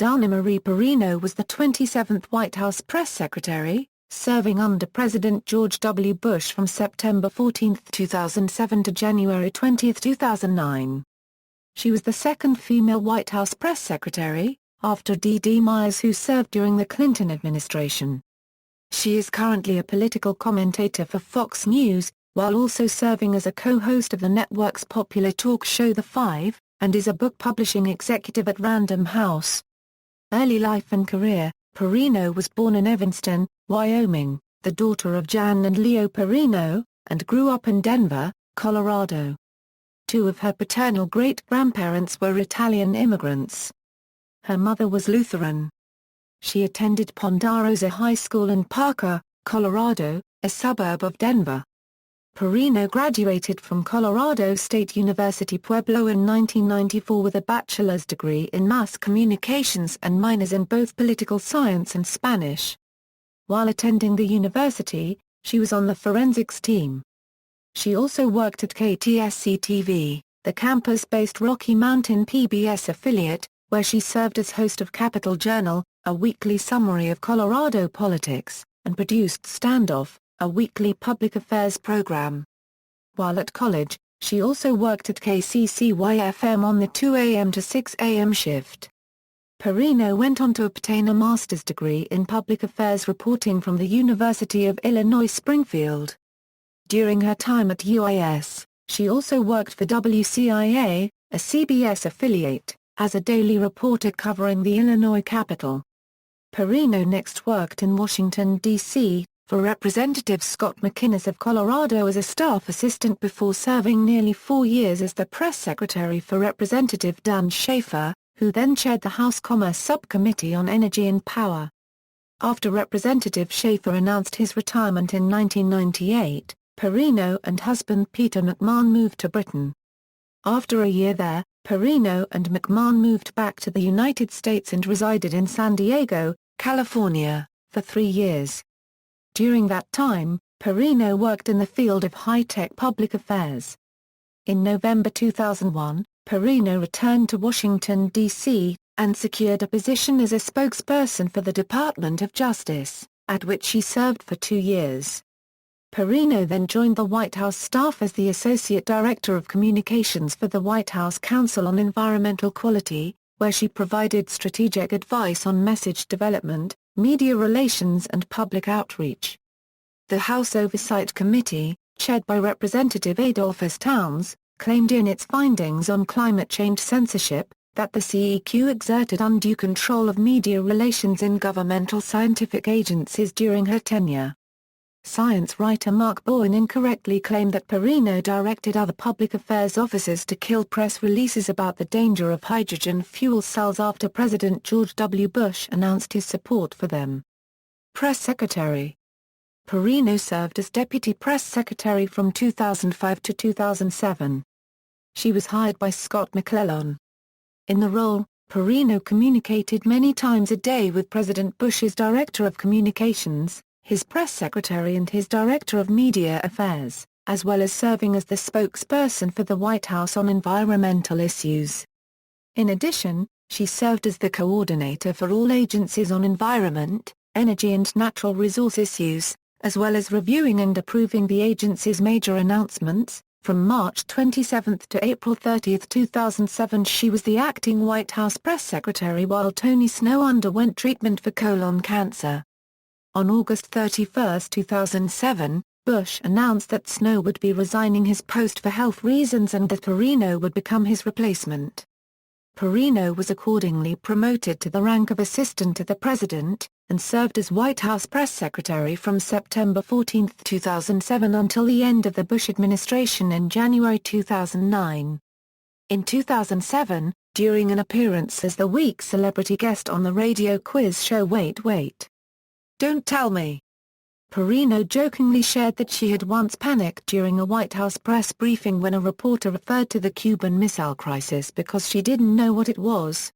Marie Perino was the 27th White House press secretary, serving under President George W. Bush from September 14, 2007 to January 20, 2009. She was the second female White House press secretary, after Dee Dee Myers, who served during the Clinton administration. She is currently a political commentator for Fox News, while also serving as a co-host of the network's popular talk show The Five, and is a book publishing executive at Random House. Early life and career: Perino was born in Evanston, Wyoming, the daughter of Jan and Leo Perino, and grew up in Denver, Colorado. Two of her paternal great-grandparents were Italian immigrants. Her mother was Lutheran. She attended Ponderosa High School in Parker, Colorado, a suburb of Denver. Perino graduated from Colorado State University Pueblo in 1994 with a bachelor's degree in mass communications and minors in both political science and Spanish. While attending the university, she was on the forensics team. She also worked at KTSC-TV, the campus-based Rocky Mountain PBS affiliate, where she served as host of Capital Journal, a weekly summary of Colorado politics, and produced Standoff, a weekly public affairs program. While at college, she also worked at KCCY-FM on the 2 a.m. to 6 a.m. shift. Perino went on to obtain a master's degree in public affairs reporting from the University of Illinois Springfield. During her time at UIS, she also worked for WCIA, a CBS affiliate, as a daily reporter covering the Illinois Capitol. Perino next worked in Washington, D.C., for Representative Scott McInnis of Colorado as a staff assistant before serving nearly 4 years as the press secretary for Representative Dan Schaefer, who then chaired the House Commerce Subcommittee on Energy and Power. After Representative Schaefer announced his retirement in 1998, Perino and husband Peter McMahon moved to Britain. After a year there, Perino and McMahon moved back to the United States and resided in San Diego, California, for 3 years. During that time, Perino worked in the field of high-tech public affairs. In November 2001, Perino returned to Washington, D.C., and secured a position as a spokesperson for the Department of Justice, at which she served for 2 years. Perino then joined the White House staff as the Associate Director of Communications for the White House Council on Environmental Quality, where she provided strategic advice on message development, media relations and public outreach. The House Oversight Committee, chaired by Representative Adolphus Towns, claimed in its findings on climate change censorship, that the CEQ exerted undue control of media relations in governmental scientific agencies during her tenure. Science writer Mark Bowen incorrectly claimed that Perino directed other public affairs officers to kill press releases about the danger of hydrogen fuel cells after President George W. Bush announced his support for them. Press Secretary: Perino served as Deputy Press Secretary from 2005 to 2007. She was hired by Scott McClellan. In the role, Perino communicated many times a day with President Bush's Director of Communications, his press secretary and his Director of Media Affairs, as well as serving as the spokesperson for the White House on environmental issues. In addition, she served as the coordinator for all agencies on environment, energy and natural resource issues, as well as reviewing and approving the agency's major announcements. From March 27 to April 30, 2007 she was the acting White House press secretary while Tony Snow underwent treatment for colon cancer. On August 31, 2007, Bush announced that Snow would be resigning his post for health reasons and that Perino would become his replacement. Perino was accordingly promoted to the rank of Assistant to the President, and served as White House Press Secretary from September 14, 2007 until the end of the Bush administration in January 2009. In 2007, during an appearance as the week's celebrity guest on the radio quiz show Wait Wait. Don't Tell Me, Perino jokingly shared that she had once panicked during a White House press briefing when a reporter referred to the Cuban Missile Crisis because she didn't know what it was.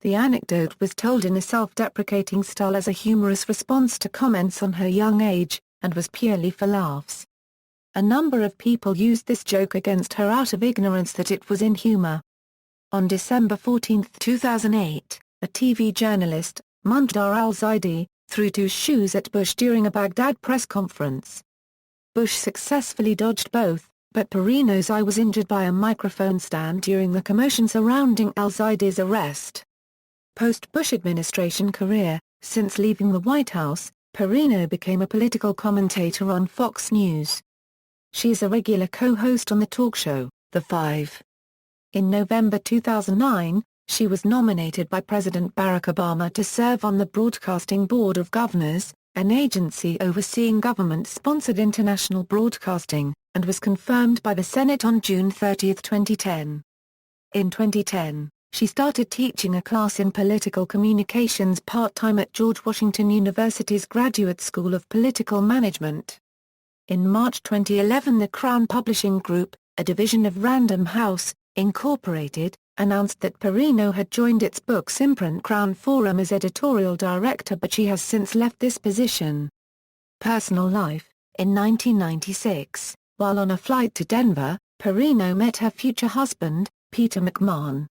The anecdote was told in a self-deprecating style as a humorous response to comments on her young age, and was purely for laughs. A number of people used this joke against her out of ignorance that it was in humor. On December 14, 2008, a TV journalist, Muntadar al-Zaidi, threw two shoes at Bush during a Baghdad press conference. Bush successfully dodged both, but Perino's eye was injured by a microphone stand during the commotion surrounding al-Zaidi's arrest. Post-Bush administration career: since leaving the White House, Perino became a political commentator on Fox News. She is a regular co-host on the talk show, The Five. In November 2009, she was nominated by President Barack Obama to serve on the Broadcasting Board of Governors, an agency overseeing government-sponsored international broadcasting, and was confirmed by the Senate on June 30, 2010. In 2010, she started teaching a class in political communications part-time at George Washington University's Graduate School of Political Management. In March 2011, the Crown Publishing Group, a division of Random House, Incorporated, announced that Perino had joined its books imprint Crown Forum as editorial director, but she has since left this position. Personal life: in 1996, while on a flight to Denver, Perino met her future husband, Peter McMahon.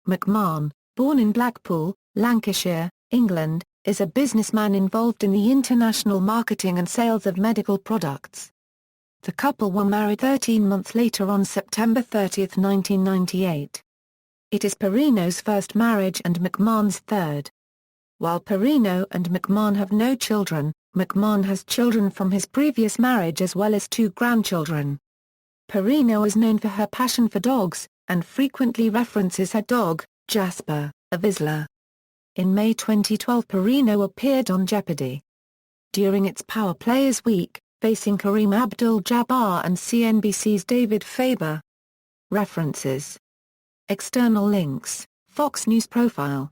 McMahon, born in Blackpool, Lancashire, England, is a businessman involved in the international marketing and sales of medical products. The couple were married 13 months later on September 30, 1998. It is Perino's first marriage and McMahon's third. While Perino and McMahon have no children, McMahon has children from his previous marriage as well as 2 grandchildren. Perino is known for her passion for dogs, and frequently references her dog, Jasper, a Vizsla. In May 2012, Perino appeared on Jeopardy! During its Power Players Week, facing Kareem Abdul-Jabbar and CNBC's David Faber. References. External links: Fox News profile.